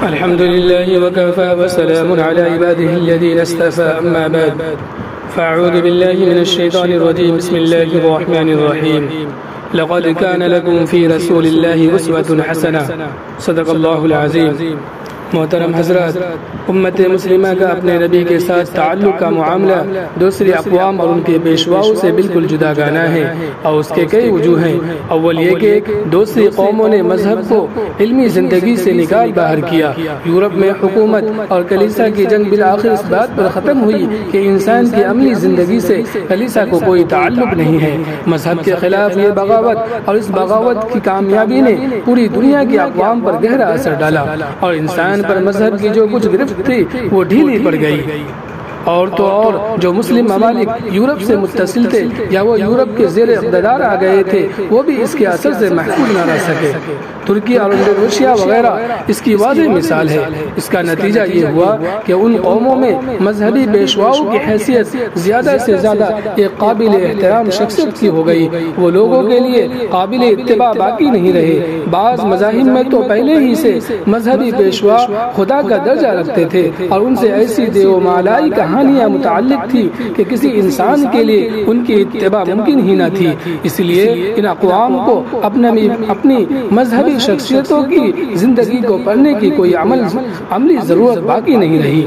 الحمد لله وكفى وسلام على عباده الذين اصطفى أما بعد فأعوذ بالله من الشيطان الرجيم بسم الله الرحمن الرحيم لقد كان لكم في رسول الله أسوة حسنة صدق الله العظيم. محترم حضرات، امت مسلمہ کا اپنے نبی کے ساتھ تعلق کا معاملہ دوسری اقوام اور ان کے پیشواؤں سے بالکل جدا گانا ہے اور اس کے کئی وجوہ ہیں۔ اول یہ کہ دوسری قوموں نے مذہب کو علمی زندگی سے نکال باہر کیا۔ یورپ میں حکومت اور کلیسا کی جنگ بالآخر اس بات پر ختم ہوئی کہ انسان کی عملی زندگی سے کلیسا کو کوئی تعلق نہیں ہے۔ مذہب کے خلاف یہ بغاوت اور اس بغاوت کی کامیابی نے پوری دنیا کی اقوام پر گہرا اثر ڈالا اور انسان پر مذہب کی جو کچھ گرفت تھی وہ ڈھیلی پڑ گئی۔ اور تو اور جو مسلم ممالک یورپ سے متصل تھے یا وہ یورپ کے زیر اقتدار آ گئے تھے وہ بھی اس کے اثر سے محفوظ نہ رہ سکے۔ ترکی اور انڈونیشیا وغیرہ اس کی واضح مثال ہے۔ اس کا نتیجہ یہ ہوا کہ ان قوموں میں مذہبی پیشواؤں کی حیثیت زیادہ سے زیادہ ایک قابل احترام شخصیت کی ہو گئی۔ وہ لوگوں کے لیے قابل اتباع باقی نہیں رہے۔ بعض مذاہب میں تو پہلے ہی سے مذہبی پیشوا خدا کا درجہ رکھتے تھے اور ان سے ایسی دیو مالائی کہانیاں متعلق تھی کہ کسی انسان کے لیے ان کی اتباع ممکن ہی نہ تھی۔ اس لیے ان اقوام کو اپنی مذہبی شخصیتوں کی زندگی کو پڑھنے کی کوئی عملی ضرورت باقی نہیں رہی۔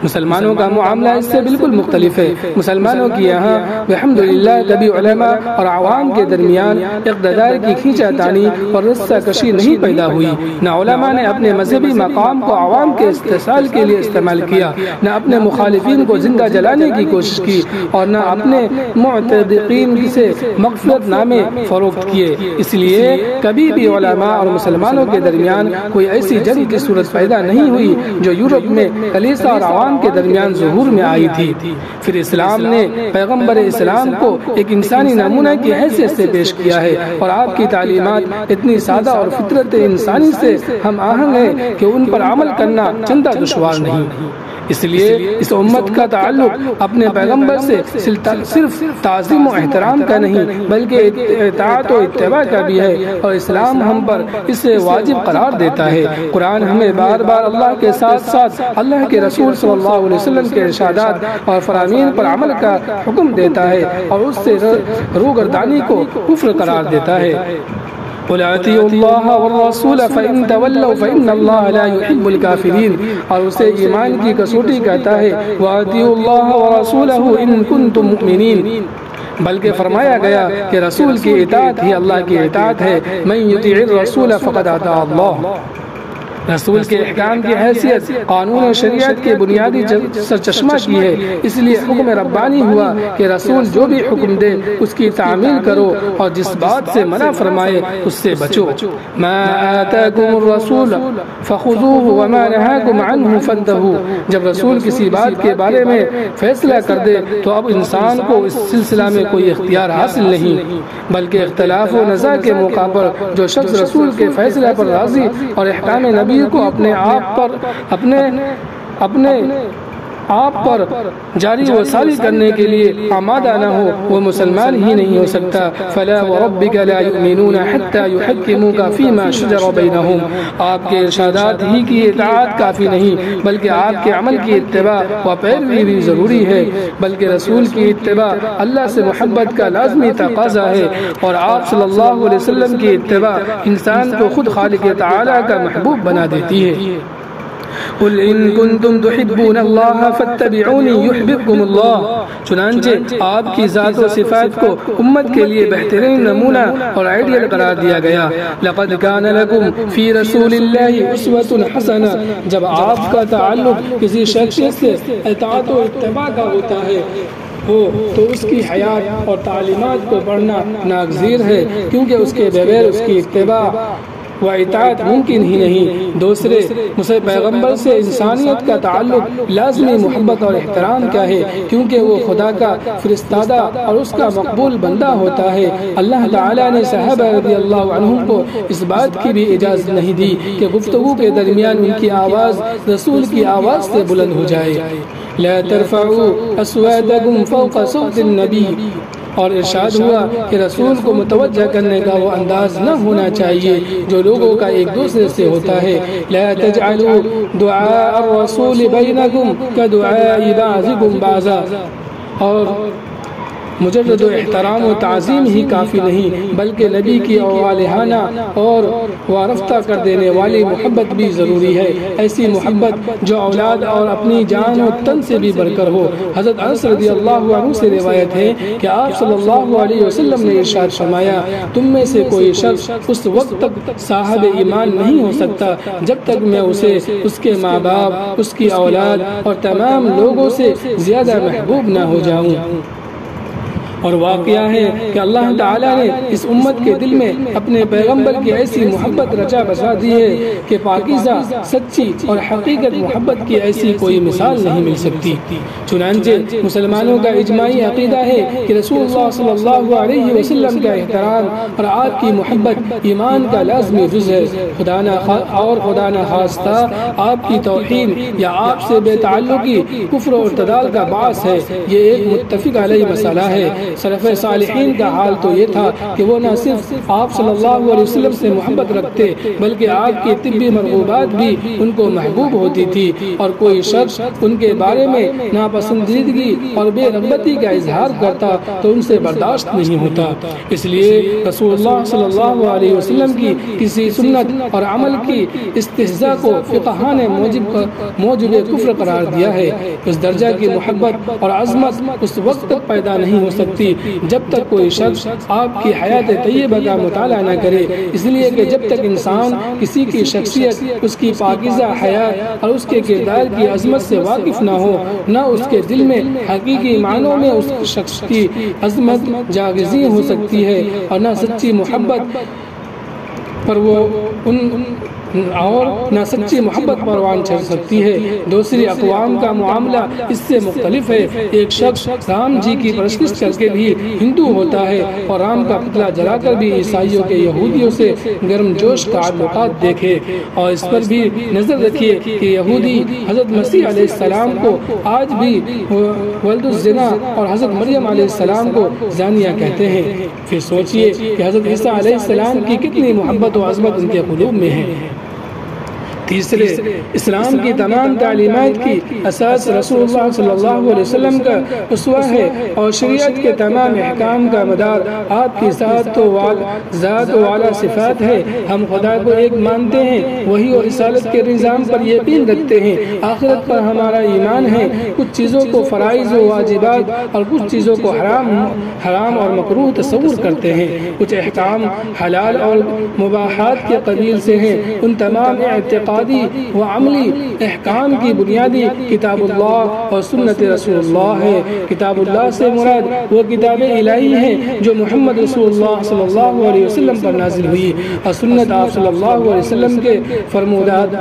مسلمانوں کا معاملہ اس سے بالکل مختلف ہے۔ مسلمانوں کی یہاں الحمدللہ کبھی علماء اور عوام کے درمیان اقتدار کی کھینچا تانی اور رسہ کشی نہیں پیدا ہوئی۔ نہ علماء نے اپنے مذہبی مقام کو عوام کے استحصال کے لیے استعمال کیا، نہ اپنے مخالفین کو زندہ جلانے کی کوشش کی اور نہ اپنے معتدقین سے مغفرت نامے فروخت کیے۔ اس لیے کبھی بھی علماء اور مسلمانوں کے درمیان کوئی ایسی جنگ کی صورت پیدا نہیں ہوئی جو یورپ میں کلیسا اور عوام کے درمیان ظہور میں آئی تھی۔ پھر اسلام نے پیغمبر اسلام کو ایک انسانی نمونہ کی حیثیت سے پیش کیا ہے اور آپ کی تعلیمات اتنی سادہ اور فطرت انسانی سے ہم آہنگ ہے کہ ان پر عمل کرنا چندہ دشوار نہیں۔ اس لیے اس امت کا تعلق اپنے پیغمبر سے صرف تعظیم و احترام کا نہیں بلکہ اطاعت و اتباع کا بھی ہے اور اسلام ہم پر اسے واجب قرار دیتا ہے۔ قرآن ہمیں بار بار اللہ کے ساتھ ساتھ اللہ کے رسول صلی اللہ علیہ وسلم کے ارشادات اور فرامین پر عمل کا حکم دیتا ہے اور اس سے روگردانی کو کفر قرار دیتا ہے۔ قل اطیعوا اللہ والرسول فإن تولوا فإن اللہ لا يحب الكافرین، اور اسے ایمان کی کسوٹی کہتا ہے وَأَطِيعُوا اللَّهَ وَرَسُولَهُ إِن كُنتُم مُؤْمِنِينَ، بلکہ فرمایا گیا کہ رسول کی اطاعت ہی اللہ کی اطاعت ہے۔ من يطیع الرسول فقد اطاع اللہ، رسول کے احکام کی حیثیت قانون و شریعت کے بنیادی سرچشمہ کی ہے۔ اس لیے حکم ربانی ہوا کہ رسول جو بھی حکم دے اس کی تعمیل کرو اور جس بات سے منع فرمائے اس سے بچو۔ ما آتاکم الرسول فخذوه وما نهاکم عنہ فانتہوا، جب رسول کسی بات کے بارے میں فیصلہ کر دے تو اب انسان کو اس سلسلہ میں کوئی اختیار حاصل نہیں، بلکہ اختلاف و نزاع کے موقع پر جو شخص رسول کے فیصلہ پر راضی اور احکام نبی کو اپنے آپ پر جاری و ساری کرنے کے لیے آمادہ نہ ہو وہ مسلمان ہی نہیں ہو سکتا۔ فلا وربک لا یؤمنون حتی یحکموک فیما شجر بینہم، آپ کے ارشادات ہی کی اطاعت کافی نہیں بلکہ آپ کے عمل کی اتباع و پیروی بھی ضروری ہے، بلکہ رسول کی اتباع اللہ سے محبت کا لازمی تقاضا ہے اور آپ صلی اللہ علیہ وسلم کی اتباع انسان کو خود خالق تعالی کا محبوب بنا دیتی ہے۔ قل ان کنتم تحبون اللہ فاتبعونی یحببکم اللہ، چنانچہ آپ کی ذات و صفات کو امت کے لیے بہترین نمونہ اور آئیڈیل قرار دیا گیا۔ لقد کان لکم فی رسول اللہ اسوۃ حسنہ، جب آپ کا تعلق کسی شخصیت سے اطاعت و اتباع کا ہوتا ہے تو اس کی حیات اور تعلیمات کو پڑھنا ناگزیر ہے، کیونکہ اس کے بغیر اس کی اتباع و اطاعت ممکن ہی نہیں۔ دوسرے پیغمبر سے انسانیت کا تعلق لازمی محبت اور احترام کا ہے، کیونکہ وہ خدا کا فرستادہ اور اس کا مقبول بندہ ہوتا ہے۔ اللہ تعالیٰ نے صحابہ رضی اللہ عنہم کو اس بات کی بھی اجازت نہیں دی کہ گفتگو کے درمیان ان کی آواز رسول کی آواز سے بلند ہو جائے۔ لا ترفعوا اصواتکم فوق صوت النبی، اور ارشاد ہوا کہ رسول کو متوجہ کرنے کا وہ انداز نہ ہونا چاہیے جو لوگوں کا ایک دوسرے سے ہوتا ہے. لا تجعلوا دعاء الرسول بینکم کدعاء بعضکم بعضا. اور مجرد احترام و تعظیم ہی کافی نہیں بلکہ نبی کی والہانہ اور وارفتہ کر دینے والی محبت بھی ضروری ہے. ایسی محبت جو اولاد اور اپنی جان و تن سے بھی بڑھ کر ہو. حضرت انس رضی اللہ عنہ سے روایت ہے کہ آپ صلی اللہ علیہ وسلم نے ارشاد فرمایا تم میں سے کوئی شخص اس وقت تک صاحب ایمان نہیں ہو سکتا جب تک میں اسے اس کے ماں باپ اس کی اولاد اور تمام لوگوں سے زیادہ محبوب نہ ہو جاؤں. اور واقعہ ہے کہ اللہ تعالیٰ نے اس امت کے دل میں اپنے پیغمبر کی ایسی محبت رچا بسا دی ہے کہ پاکیزہ سچی اور حقیقت محبت کی ایسی کوئی مثال نہیں مل سکتی. چنانچہ مسلمانوں کا اجماعی عقیدہ ہے کہ رسول اللہ صلی اللہ علیہ وسلم کا احترام اور آپ کی محبت ایمان کا لازمی جز ہے. خدا نہ خواستہ آپ کی توہین یا آپ سے بے تعلقی کفر و ارتداد کا باعث ہے. یہ ایک متفق علیہ مسئلہ ہے. سلف صالحین کا حال تو یہ تھا کہ وہ نہ صرف آپ صلی اللہ علیہ وسلم سے محبت رکھتے بلکہ آپ کی طبی مرغوبات بھی ان کو محبوب ہوتی تھی اور کوئی شخص ان کے بارے میں ناپسندیدگی اور بے رغبتی کا اظہار کرتا تو ان سے برداشت نہیں ہوتا. اس لیے رسول اللہ صلی اللہ علیہ وسلم کی کسی سنت اور عمل کی استہزاء کو فقہاء نے موجب کفر قرار دیا ہے. اس درجہ کی محبت اور عظمت اس وقت تک پیدا نہیں ہو سکتی جب تک کوئی شخص آپ کی حیات طیبہ کا مطالعہ نہ کرے. اس لیے کہ جب تک انسان کسی کی شخصیت اس کی پاکیزہ حیات اور اس کے کردار کی عظمت سے واقف نہ ہو نہ اس کے دل میں حقیقی معنوں میں اس شخص کی عظمت جاگزی ہو سکتی ہے اور نہ سچی محبت پروان چڑھ سکتی ہے. دوسری اقوام کا معاملہ اس سے مختلف ہے. ایک شخص رام جی کی پرستش کر کے بھی ہندو ہوتا ہے اور رام کا پتلا جلا کر بھی عیسائیوں کے یہودیوں سے گرم جوش تعلقات دیکھے. اور اس پر بھی نظر رکھیے کہ یہودی حضرت مسیح علیہ السلام کو آج بھی ولد الزنا اور حضرت مریم علیہ السلام کو زانیہ کہتے ہیں. پھر سوچئے کہ حضرت عیسیٰ علیہ السلام کی کتنی محبت و عظمت ان کے قلوب میں ہے. تیسرے، اسلام کی تمام تعلیمات کی اساس رسول اللہ صلی اللہ علیہ وسلم کا اسوہ ہے اور شریعت کے تمام احکام کا مدار آپ کی ذات و اعلیٰ صفات ہے. ہم خدا کو ایک مانتے ہیں، وحی اور رسالت کے نظام پر یقین رکھتے ہیں، آخرت پر ہمارا ایمان ہے، کچھ چیزوں کو فرائض و واجبات اور کچھ چیزوں کو حرام اور مکروہ تصور کرتے ہیں، کچھ احکام حلال اور مباحات کے قبیل سے ہیں. ان تمام اعتقادی و عملی احکام کی بنیادی کتاب اللہ اور سنت رسول اللہ ہے. کتاب اللہ سے مراد وہ کتاب الہی ہے جو محمد رسول اللہ صلی اللہ علیہ وسلم پر نازل ہوئی اور سنت آپ صلی اللہ علیہ وسلم کے فرمودات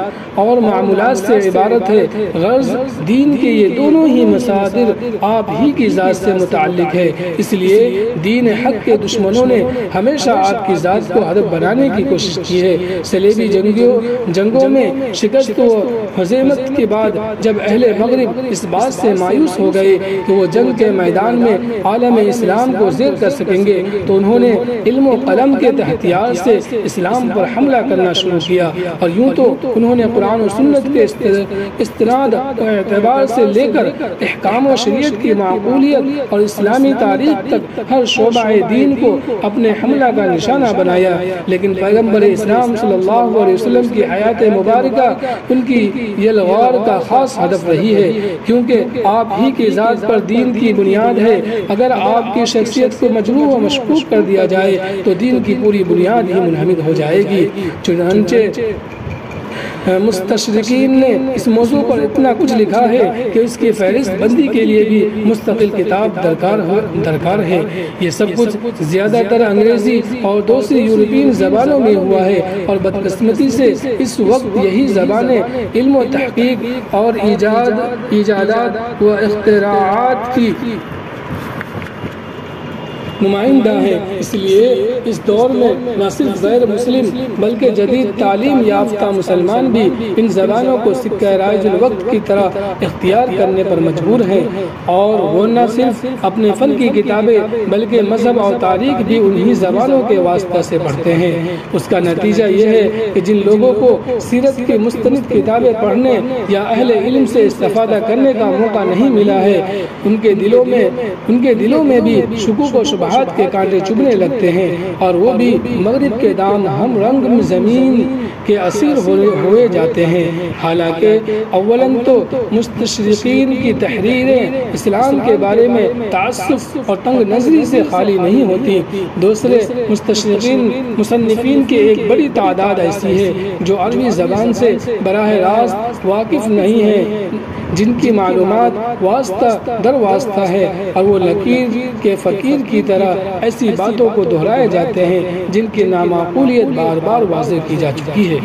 اور معمولات سے عبارت ہے. غرض دین کے یہ دونوں ہی مصادر آپ ہی کی ذات سے متعلق ہے. اس لیے دین حق کے دشمنوں نے ہمیشہ آپ کی ذات کو ہدف بنانے کی کوشش کی ہے. صلیبی جنگوں میں شکست و ہزیمت کے بعد جب اہل مغرب اس بات سے مایوس ہو گئے کہ وہ جنگ کے میدان میں عالم اسلام کو زیر کر سکیں گے تو انہوں نے علم و قلم کے ہتھیار سے اسلام پر حملہ کرنا شروع کیا. اور یوں تو انہوں نے قرآن و سنت کے استناد و اعتبار سے لے کر احکام و شریعت کی معقولیت اور اسلامی تاریخ تک ہر شعبہ دین کو اپنے حملہ کا نشانہ بنایا. لیکن پیغمبر اسلام صلی اللہ علیہ وسلم کی حیات مبارکہ ان کی یلغار کا خاص ہدف رہی ہے، کیونکہ آپ ہی کی ذات پر دین کی بنیاد ہے. اگر آپ کی شخصیت کو مجروح و مشکوک کر دیا جائے تو دین کی پوری بنیاد ہی منہدم ہو جائے گی. چنانچہ مستشرقین نے اس موضوع پر اتنا کچھ لکھا ہے کہ اس کی فہرست بندی کے لیے بھی مستقل کتاب درکار ہے. یہ سب کچھ زیادہ تر انگریزی اور دوسری یورپین زبانوں میں ہوا ہے اور بدقسمتی سے اس وقت یہی زبانیں علم و تحقیق اور ایجادات و اختراعات کی نمائندہ ہیں۔ اس لیے اس دور میں نہ صرف غیر مسلم بلکہ جدید تعلیم یافتہ مسلمان بھی ان زبانوں کو سکہ رائج الوقت کی طرح اختیار کرنے پر مجبور ہیں، اور وہ نہ صرف اپنے فن کی کتابیں بلکہ مذہب اور تاریخ بھی انہی زبانوں کے واسطہ سے پڑھتے ہیں۔ اس کا نتیجہ یہ ہے کہ جن لوگوں کو سیرت کی مستند کتابیں پڑھنے یا اہل علم سے استفادہ کرنے کا موقع نہیں ملا ہے، ان کے دلوں میں بھی شکوک و شبہات کے کانٹے چبھنے لگتے ہیں، اور وہ بھی مغرب کے دام ہم رنگ زمین کے اسیر ہوئے جاتے ہیں۔ حالانکہ اولاً تو مستشرقین کی تحریریں اسلام کے بارے میں تعصب اور تنگ نظری سے خالی نہیں ہوتی، دوسرے مستشرقین مصنفین کی ایک بڑی تعداد ایسی ہے جو عربی زبان سے براہ راست واقف نہیں ہے، جن کی معلومات واسطہ در واسطہ ہے، اور وہ لکیر کے فقیر کی طرح ایسی باتوں کو دہرائے جاتے ہیں جن کی نامعقولیت بار بار واضح کی جا چکی ہے۔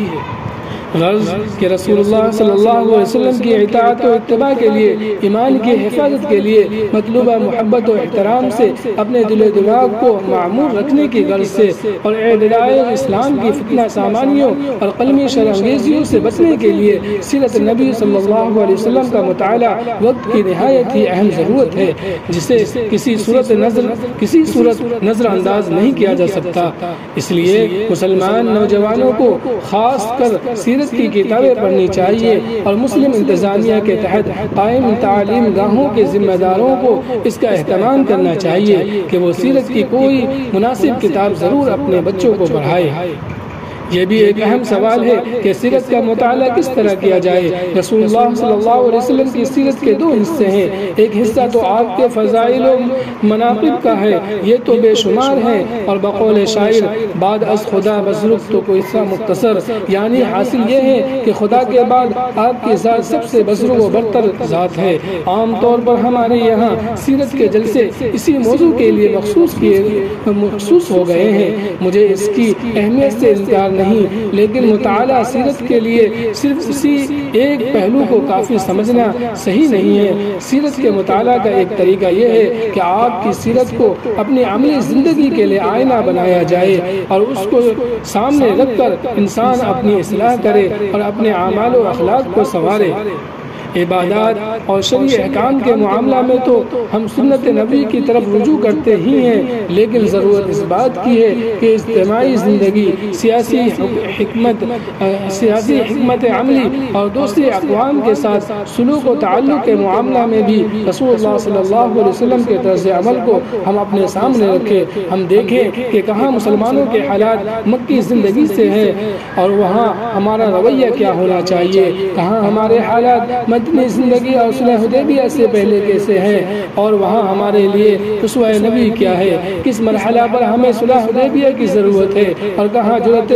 غرض کہ رسول اللہ صلی اللہ علیہ وسلم کی اطاعت و اتباع کے لیے، ایمان کی حفاظت کے لیے مطلوبہ محبت و احترام سے، اپنے دل و دماغ کو معمور رکھنے کی غرض سے، اور اعتداء اسلام کی فتنہ سامانیوں اور قلمی شرانگیزیوں سے بچنے کے لیے سیرت نبی صلی اللہ علیہ وسلم کا مطالعہ وقت کی نہایت ہی اہم ضرورت ہے، جسے کسی صورت نظر انداز نہیں کیا جا سکتا۔ اس لیے مسلمان نوجوانوں کو خاص کر سیرت کی کتابیں پڑھنی چاہیے، اور مسلم انتظامیہ کے تحت قائم تعلیم گاہوں کے ذمہ داروں کو اس کا اہتمام کرنا چاہیے کہ وہ سیرت کی کوئی مناسب کتاب ضرور اپنے بچوں کو پڑھائے۔ یہ بھی ایک اہم سوال ہے کہ سیرت کا مطالعہ کس طرح کیا جائے۔ رسول اللہ صلی اللہ علیہ وسلم کی سیرت کے دو حصے ہیں، ایک حصہ تو آپ کے فضائل و مناقب کا ہے، یہ تو بے شمار ہیں، اور بقول شاعر بعد از خدا بزرگ تو کوئی حصہ مختصر، یعنی حاصل یہ ہے کہ خدا کے بعد آپ کی ذات سب سے بزرگ و برتر ذات ہے۔ عام طور پر ہمارے یہاں سیرت کے جلسے اسی موضوع کے لیے مخصوص ہو گئے ہیں۔ مجھے اس کی اہمیت سے انکار نہیں، لیکن مطالعہ سیرت کے لیے صرف اسی ایک پہلو کو کافی سمجھنا صحیح نہیں ہے۔ سیرت کے مطالعہ کا ایک طریقہ یہ ہے کہ آپ کی سیرت کو اپنی عملی زندگی کے لیے آئینہ بنایا جائے، اور اس کو سامنے رکھ کر انسان اپنی اصلاح کرے اور اپنے اعمال و اخلاق کو سنوارے۔ عبادات اور شرعی احکام کے معاملہ میں تو ہم سنت نبی کی طرف رجوع کرتے ہی ہیں، لیکن ضرورت اس بات کی ہے کہ اجتماعی زندگی، سیاسی حکمت عملی اور دوسرے اقوام کے ساتھ سلوک و تعلق کے معاملہ میں بھی رسول اللہ صلی اللہ علیہ وسلم کے طرز عمل کو ہم اپنے سامنے رکھیں۔ ہم دیکھیں کہ کہاں مسلمانوں کے حالات مکی زندگی سے ہیں اور وہاں ہمارا رویہ کیا ہونا چاہیے، کہاں ہمارے حالات مدنی زندگی اور صلح حدیبیہ سے پہلے کیسے ہیں، اور وہاں ہمارے لیے اسوہ نبی کیا ہے، کس مرحلہ پر ہمیں صلح حدیبیہ کی ضرورت ہے، اور کہاں جرأت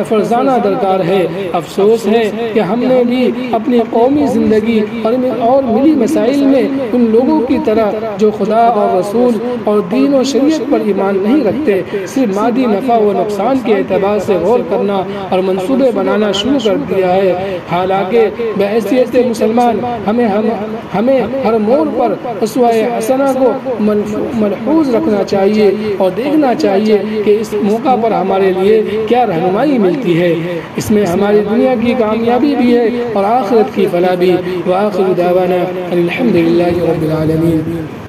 فرزانہ درکار ہے۔ افسوس ہے کہ ہم نے بھی اپنی قومی زندگی اور ملی مسائل میں ان لوگوں کی طرح جو خدا اور رسول اور دین و شریعت پر ایمان نہیں رکھتے، صرف مادی نفع و نقصان کے اعتبار سے غور کرنا اور منصوبے بنانا شروع کر دیا ہے۔ حالانکہ بحیثیت مسلمان ہمیں ہر موڑ پر اسوہ حسنہ کو ملحوظ رکھنا چاہیے اور دیکھنا چاہیے کہ اس موقع پر ہمارے لیے کیا رہنمائی ملتی ہے۔ اس میں ہماری دنیا کی کامیابی بھی ہے اور آخرت کی فلاح بھی۔ وآخر دعوانا الحمدللہ رب العالمین۔